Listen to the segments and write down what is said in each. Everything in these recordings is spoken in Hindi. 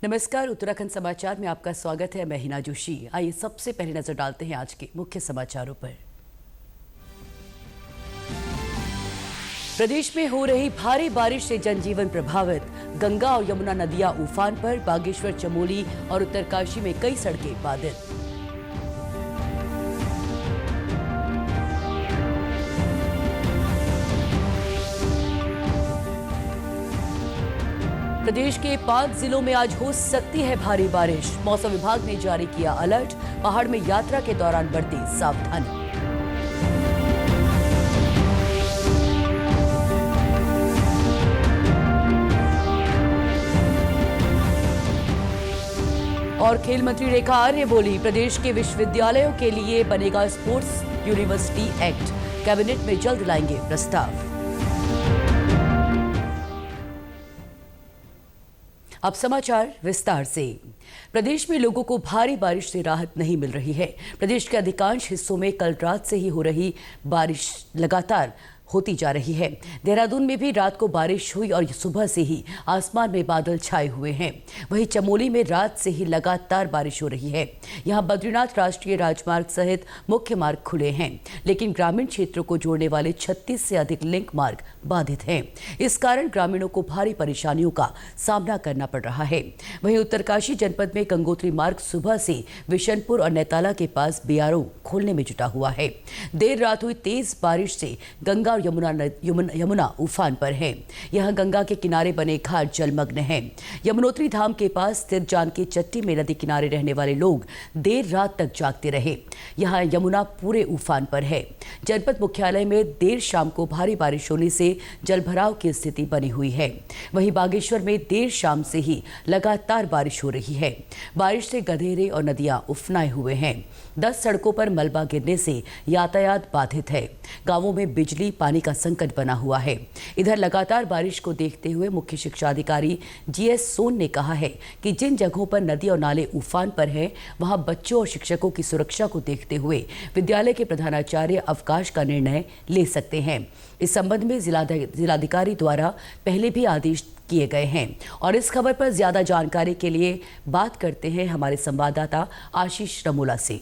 नमस्कार, उत्तराखंड समाचार में आपका स्वागत है। मैं हिना जोशी। आइए सबसे पहले नजर डालते हैं आज के मुख्य समाचारों पर। प्रदेश में हो रही भारी बारिश से जनजीवन प्रभावित। गंगा और यमुना नदियां उफान पर। बागेश्वर, चमोली और उत्तरकाशी में कई सड़कें बाधित। प्रदेश के 5 जिलों में आज हो सकती है भारी बारिश। मौसम विभाग ने जारी किया अलर्ट। पहाड़ में यात्रा के दौरान बरती सावधानी। और खेल मंत्री रेखा आर्य बोली, प्रदेश के विश्वविद्यालयों के लिए बनेगा स्पोर्ट्स यूनिवर्सिटी एक्ट। कैबिनेट में जल्द लाएंगे प्रस्ताव। अब समाचार विस्तार से। प्रदेश में लोगों को भारी बारिश से राहत नहीं मिल रही है। प्रदेश के अधिकांश हिस्सों में कल रात से ही हो रही बारिश लगातार होती जा रही है। देहरादून में भी रात को बारिश हुई और सुबह से ही आसमान में बादल छाए हुए हैं। वहीं चमोली में रात से ही लगातार बारिश हो रही है। यहां बद्रीनाथ राष्ट्रीय राजमार्ग सहित मुख्य मार्ग खुले हैं, लेकिन ग्रामीण क्षेत्रों को जोड़ने वाले 36 से अधिक लिंक मार्ग बाधित हैं। इस कारण ग्रामीणों को भारी परेशानियों का सामना करना पड़ रहा है। वहीं उत्तरकाशी जनपद में गंगोत्री मार्ग सुबह से विशनपुर और नैताला के पास बीआरओ खोलने में जुटा हुआ है। देर रात हुई तेज बारिश से गंगा और यमुना उफान पर है। यहां गंगा के किनारे बने घाट जलमग्न हैं। यमुनोत्री धाम के पास स्थित जानकी चट्टी में नदी किनारे रहने वाले लोग देर रात तक जागते रहे। यहां यमुना पूरे उफान पर है। जनपद मुख्यालय में देर शाम को भारी बारिश होने से जलभराव की स्थिति बनी हुई है। वहीं बागेश्वर में देर शाम से ही लगातार बारिश हो रही है। बारिश से गधेरे और नदियां उफनाए हुए हैं। 10 सड़कों पर मलबा गिरने से यातायात बाधित है। गांवों में बिजली पानी का संकट बना हुआ है। इधर लगातार बारिश को देखते हुए मुख्य शिक्षा अधिकारी जीएस सोन ने कहा है कि जिन जगहों पर नदी और नाले उफान पर हैं, वहां बच्चों और शिक्षकों की सुरक्षा को देखते हुए विद्यालय के प्रधानाचार्य अवकाश का निर्णय ले सकते हैं। इस संबंध में जिलाधिकारी द्वारा पहले भी आदेश किए गए हैं। और इस खबर पर ज्यादा जानकारी के लिए बात करते हैं हमारे संवाददाता आशीष रमोला से।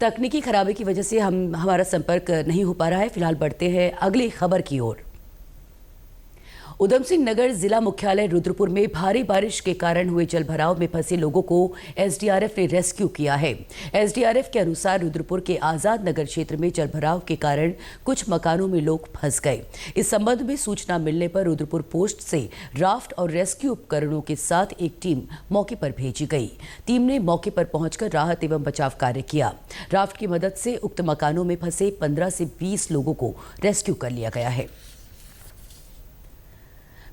तकनीकी खराबी की वजह से हमारा संपर्क नहीं हो पा रहा है। फिलहाल बढ़ते हैं अगली खबर की ओर। उधम सिंह नगर जिला मुख्यालय रुद्रपुर में भारी बारिश के कारण हुए जलभराव में फंसे लोगों को एसडीआरएफ ने रेस्क्यू किया है। एसडीआरएफ के अनुसार रुद्रपुर के आजाद नगर क्षेत्र में जलभराव के कारण कुछ मकानों में लोग फंस गए। इस संबंध में सूचना मिलने पर रुद्रपुर पोस्ट से राफ्ट और रेस्क्यू उपकरणों के साथ एक टीम मौके पर भेजी गई। टीम ने मौके पर पहुंचकर राहत एवं बचाव कार्य किया। राफ्ट की मदद से उक्त मकानों में फंसे 15 से 20 लोगों को रेस्क्यू कर लिया गया है।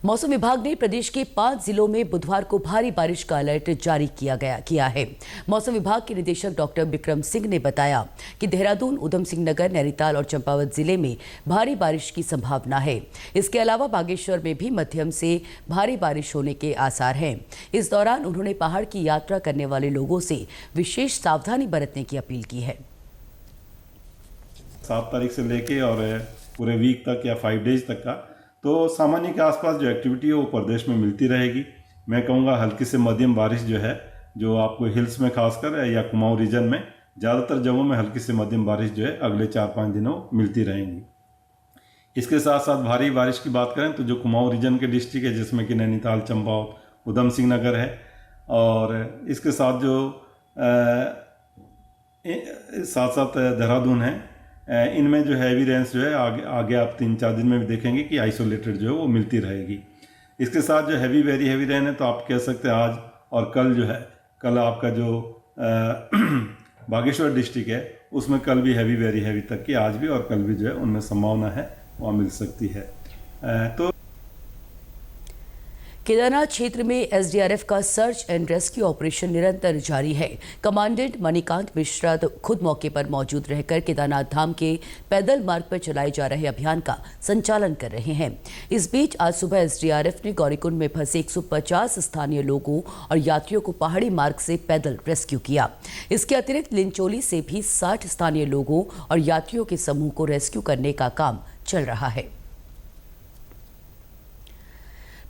मौसम विभाग ने प्रदेश के 5 जिलों में बुधवार को भारी बारिश का अलर्ट जारी किया है। मौसम विभाग के निदेशक डॉक्टर विक्रम सिंह ने बताया कि देहरादून, उधम सिंह नगर, नैनीताल और चंपावत जिले में भारी बारिश की संभावना है। इसके अलावा बागेश्वर में भी मध्यम से भारी बारिश होने के आसार हैं। इस दौरान उन्होंने पहाड़ की यात्रा करने वाले लोगों से विशेष सावधानी बरतने की अपील की है। 7 तारीख से लेके और पूरे वीक तक या 5 डेज तक का तो सामान्य के आसपास जो एक्टिविटी है वो प्रदेश में मिलती रहेगी। मैं कहूँगा हल्की से मध्यम बारिश जो है, जो आपको हिल्स में खासकर या कुमाऊं रीजन में ज़्यादातर जगहों में हल्की से मध्यम बारिश जो है अगले 4-5 दिनों मिलती रहेंगी। इसके साथ साथ भारी बारिश की बात करें तो जो कुमाऊं रीजन के डिस्ट्रिक्ट है, जिसमें कि नैनीताल, चंपावत, उधम सिंह नगर है, और इसके साथ जो साथ साथ देहरादून है, इनमें जो हैवी रेंस जो है आगे आप 3-4 दिन में भी देखेंगे कि आइसोलेटेड जो है वो मिलती रहेगी। इसके साथ जो वेरी हैवी रेन है तो आप कह सकते हैं आज और कल जो है, कल आपका जो बागेश्वर डिस्ट्रिक्ट है उसमें कल भी वेरी हैवी तक की आज भी और कल भी जो है उनमें संभावना है वहाँ मिल सकती है। तो केदारनाथ क्षेत्र में एसडीआरएफ का सर्च एंड रेस्क्यू ऑपरेशन निरंतर जारी है। कमांडेंट मणिकांत मिश्रा खुद मौके पर मौजूद रहकर केदारनाथ धाम के पैदल मार्ग पर चलाए जा रहे अभियान का संचालन कर रहे हैं। इस बीच आज सुबह एसडीआरएफ ने गौरीकुंड में फंसे 150 स्थानीय लोगों और यात्रियों को पहाड़ी मार्ग से पैदल रेस्क्यू किया। इसके अतिरिक्त लिंचोली से भी 60 स्थानीय लोगों और यात्रियों के समूह को रेस्क्यू करने का काम चल रहा है।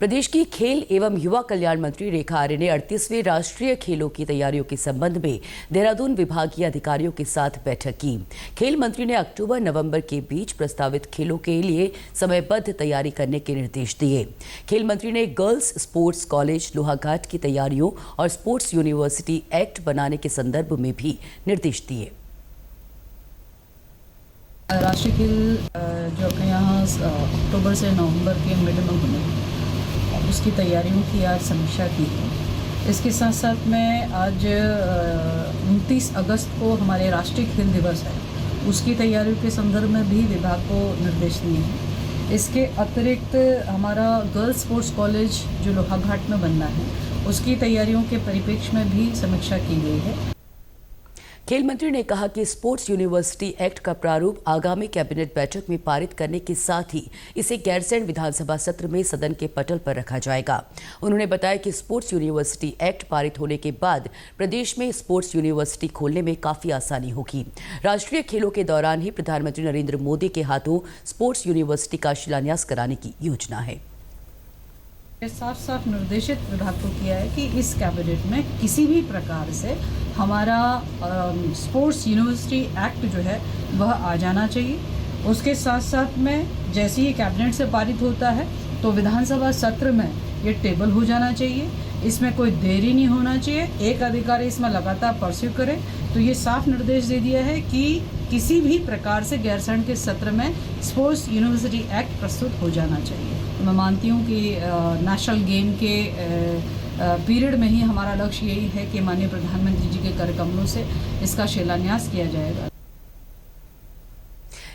प्रदेश की खेल एवं युवा कल्याण मंत्री रेखा आर्य ने 38वें राष्ट्रीय खेलों की तैयारियों के संबंध में देहरादून विभागीय अधिकारियों के साथ बैठक की। खेल मंत्री ने अक्टूबर-नवंबर के बीच प्रस्तावित खेलों के लिए समयबद्ध तैयारी करने के निर्देश दिए। खेल मंत्री ने गर्ल्स स्पोर्ट्स कॉलेज लोहाघाट की तैयारियों और स्पोर्ट्स यूनिवर्सिटी एक्ट बनाने के संदर्भ में भी निर्देश दिए। राष्ट्रीय खेल जो अपने यहाँ अक्टूबर से नवंबर के मिड में होने उसकी तैयारियों की आज समीक्षा की है। इसके साथ साथ में आज 29 अगस्त को हमारे राष्ट्रीय खेल दिवस है, उसकी तैयारियों के संदर्भ में भी विभाग को निर्देश दिए हैं। इसके अतिरिक्त हमारा गर्ल्स स्पोर्ट्स कॉलेज जो लोहाघाट में बनना है उसकी तैयारियों के परिप्रेक्ष्य में भी समीक्षा की गई है। खेल मंत्री ने कहा कि स्पोर्ट्स यूनिवर्सिटी एक्ट का प्रारूप आगामी कैबिनेट बैठक में पारित करने के साथ ही इसे गैरसैंण विधानसभा सत्र में सदन के पटल पर रखा जाएगा। उन्होंने बताया कि स्पोर्ट्स यूनिवर्सिटी एक्ट पारित होने के बाद प्रदेश में स्पोर्ट्स यूनिवर्सिटी खोलने में काफी आसानी होगी। राष्ट्रीय खेलों के दौरान ही प्रधानमंत्री नरेंद्र मोदी के हाथों स्पोर्ट्स यूनिवर्सिटी का शिलान्यास कराने की योजना है। साफ साफ निर्देशित विभाग को किया है कि इस कैबिनेट में किसी भी प्रकार से हमारा स्पोर्ट्स यूनिवर्सिटी एक्ट जो है वह आ जाना चाहिए। उसके साथ साथ में जैसे ही कैबिनेट से पारित होता है तो विधानसभा सत्र में ये टेबल हो जाना चाहिए। इसमें कोई देरी नहीं होना चाहिए। एक अधिकारी इसमें लगातार परस्यू करे। तो ये साफ निर्देश दे दिया है कि किसी भी प्रकार से गैरसैंण के सत्र में स्पोर्ट्स यूनिवर्सिटी एक्ट प्रस्तुत हो जाना चाहिए। तो मैं मानती हूँ कि नेशनल गेम के पीरियड में ही हमारा लक्ष्य यही है कि माननीय प्रधानमंत्री जी के कार्यक्रमों से इसका शिलान्यास किया जाएगा।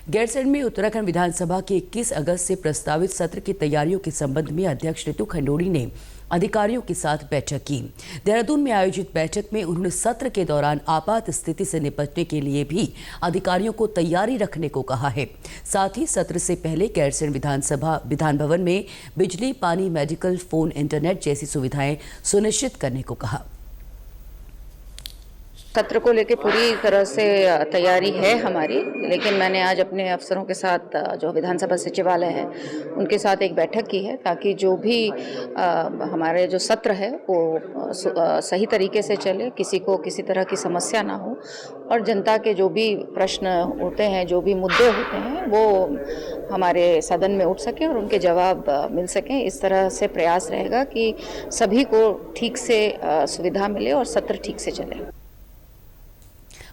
गैरसैंण में उत्तराखंड विधानसभा के 21 अगस्त से प्रस्तावित सत्र की तैयारियों के संबंध में अध्यक्ष ऋतु खंडोड़ी ने अधिकारियों के साथ बैठक की। देहरादून में आयोजित बैठक में उन्होंने सत्र के दौरान आपात स्थिति से निपटने के लिए भी अधिकारियों को तैयारी रखने को कहा है। साथ ही सत्र से पहले गैरसैंण विधान भवन में बिजली, पानी, मेडिकल, फोन, इंटरनेट जैसी सुविधाएं सुनिश्चित करने को कहा। सत्र को लेकर पूरी तरह से तैयारी है हमारी, लेकिन मैंने आज अपने अफसरों के साथ जो विधानसभा सचिवालय है उनके साथ एक बैठक की है ताकि जो भी हमारे जो सत्र है वो सही तरीके से चले, किसी को किसी तरह की समस्या ना हो और जनता के जो भी प्रश्न होते हैं, जो भी मुद्दे होते हैं वो हमारे सदन में उठ सके और उनके जवाब मिल सकें। इस तरह से प्रयास रहेगा कि सभी को ठीक से सुविधा मिले और सत्र ठीक से चले।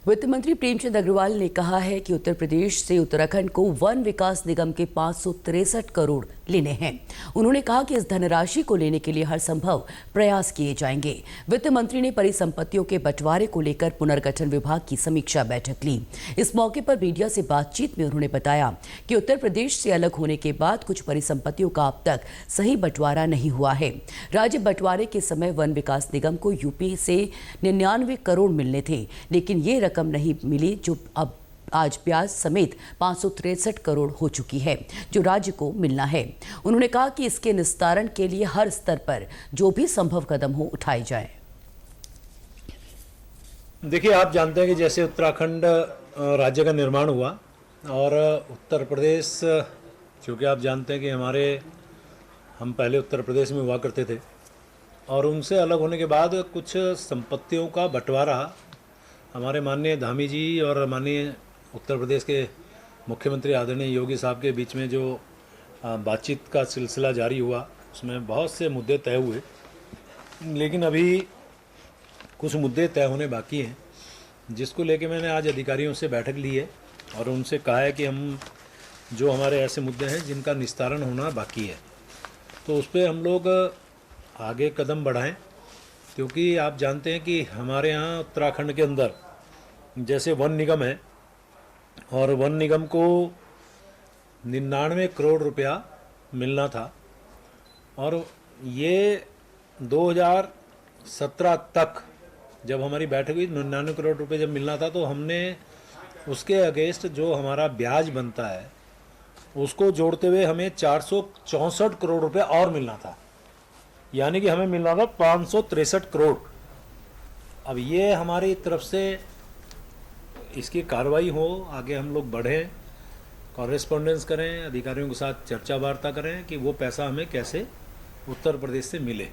वित्त मंत्री प्रेमचंद अग्रवाल ने कहा है कि उत्तर प्रदेश से उत्तराखंड को वन विकास निगम के 563 करोड़ लेने हैं। उन्होंने कहा कि इस धनराशि को लेने के लिए हर संभव प्रयास किए जाएंगे। वित्त मंत्री ने परिसंपत्तियों के बंटवारे को लेकर पुनर्गठन विभाग की समीक्षा बैठक ली। इस मौके पर मीडिया से बातचीत में उन्होंने बताया कि उत्तर प्रदेश से अलग होने के बाद कुछ परिसंपत्तियों का अब तक सही बंटवारा नहीं हुआ है। राज्य बंटवारे के समय वन विकास निगम को यूपी से 99 करोड़ मिलने थे, लेकिन ये रकम नहीं मिली, जो अब आज ब्याज समेत 563 करोड़ हो चुकी है, जो राज्य को मिलना है। उन्होंने कहा कि इसके निस्तारण के लिए हर स्तर पर जो भी संभव कदम हो उठाए जाए। देखिए, आप जानते हैं कि जैसे उत्तराखंड राज्य का निर्माण हुआ और उत्तर प्रदेश, क्योंकि आप जानते हैं कि हम पहले उत्तर प्रदेश में हुआ करते थे और उनसे अलग होने के बाद कुछ संपत्तियों का बंटवारा हमारे माननीय धामी जी और माननीय उत्तर प्रदेश के मुख्यमंत्री आदरणीय योगी साहब के बीच में जो बातचीत का सिलसिला जारी हुआ, उसमें बहुत से मुद्दे तय हुए, लेकिन अभी कुछ मुद्दे तय होने बाकी हैं, जिसको लेके मैंने आज अधिकारियों से बैठक ली है और उनसे कहा है कि हम जो हमारे ऐसे मुद्दे हैं जिनका निस्तारण होना बाकी है, तो उस पर हम लोग आगे कदम बढ़ाएं। क्योंकि आप जानते हैं कि हमारे यहाँ उत्तराखंड के अंदर जैसे वन निगम है और वन निगम को 99 करोड़ रुपया मिलना था और ये 2017 तक जब हमारी बैठक हुई 99 करोड़ रुपए जब मिलना था तो हमने उसके अगेंस्ट जो हमारा ब्याज बनता है उसको जोड़ते हुए हमें 464 करोड़ रुपए और मिलना था, यानी कि हमें मिलना था 563 करोड़। अब ये हमारी तरफ से इसकी कार्रवाई हो, आगे हम लोग बढ़ें, कॉरेस्पॉन्डेंस करें, अधिकारियों के साथ चर्चा वार्ता करें कि वो पैसा हमें कैसे उत्तर प्रदेश से मिले।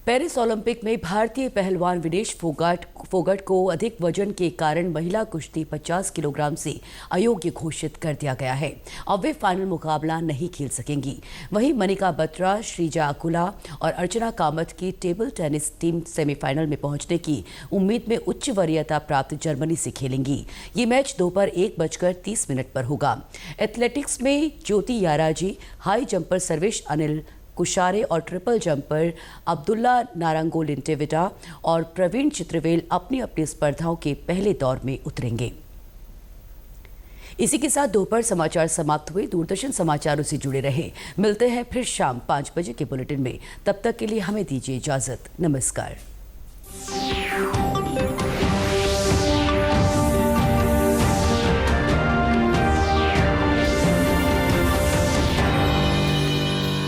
पेरिस ओलंपिक में भारतीय पहलवान विनेश फोगाट को अधिक वजन के कारण महिला कुश्ती 50 किलोग्राम से अयोग्य घोषित कर दिया गया है। अब वे फाइनल मुकाबला नहीं खेल सकेंगी। वहीं मनिका बत्रा, श्रीजा अकुला और अर्चना कामत की टेबल टेनिस टीम सेमीफाइनल में पहुंचने की उम्मीद में उच्च वरीयता प्राप्त जर्मनी से खेलेंगी। ये मैच दोपहर 1:30 पर होगा। एथलेटिक्स में ज्योति याराजी, हाई जंपर सर्वेश अनिल कुशारे और ट्रिपल जंपर अब्दुल्ला नारंगोलिंटेविटा और प्रवीण चित्रवेल अपनी अपनी स्पर्धाओं के पहले दौर में उतरेंगे। इसी के साथ दोपहर समाचार समाप्त हुए। दूरदर्शन समाचारों से जुड़े रहे। मिलते हैं फिर शाम 5 बजे के बुलेटिन में। तब तक के लिए हमें दीजिए इजाजत। नमस्कार।